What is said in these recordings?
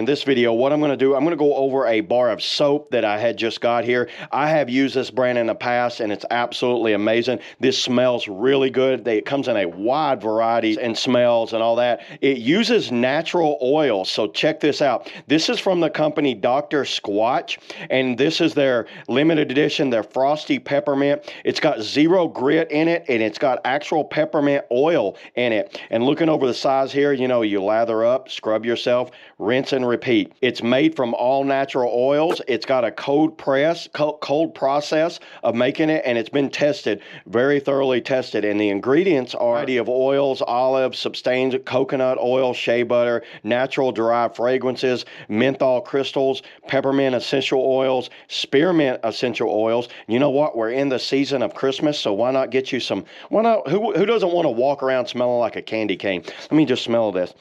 In this video, what I'm going to do, I'm going to go over a bar of soap that I had just got here. I have used this brand in the past, and it's absolutely amazing. This smells really good. It comes in a wide variety and smells and all that. It uses natural oil, so check this out. This is from the company Dr. Squatch, and this is their limited edition, their Frosty Peppermint. It's got 0 grit in it, and it's got actual peppermint oil in it. And looking over the size here, you know, you lather up, scrub yourself, rinse and repeat. It's made from all natural oils. It's got a cold process of making it, and it's been tested, very thoroughly tested. And the ingredients are a variety of oils, olives, substains, coconut oil, shea butter, natural derived fragrances, menthol crystals, peppermint essential oils, spearmint essential oils. You know what? We're in the season of Christmas, so why not get you some? Why not? Who doesn't want to walk around smelling like a candy cane? Let me just smell this.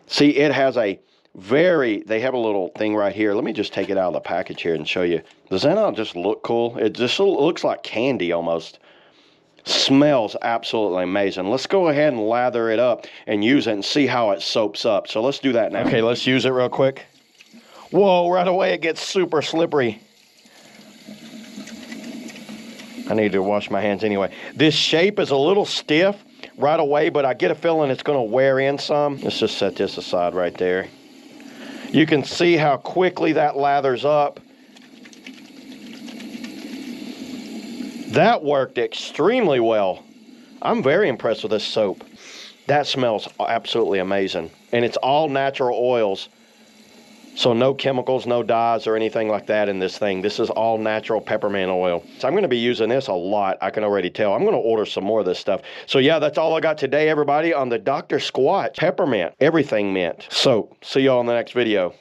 See, it has they have a little thing right here. Let me just take it out of the package here and show you. Does that not just look cool? It just looks like candy almost. Smells absolutely amazing. Let's go ahead and lather it up and use it and see how it soaps up. So let's do that now. Okay, let's use it real quick. Whoa, right away it gets super slippery. I need to wash my hands anyway. This shape is a little stiff right away, but I get a feeling it's going to wear in some. Let's just set this aside right there. You can see how quickly that lathers up. That worked extremely well. I'm very impressed with this soap. That smells absolutely amazing. And it's all natural oils. So no chemicals, no dyes or anything like that in this thing. This is all natural peppermint oil. So I'm going to be using this a lot. I can already tell. I'm going to order some more of this stuff. So yeah, that's all I got today, everybody, on the Dr. Squatch Peppermint Everything Mint soap. See y'all in the next video.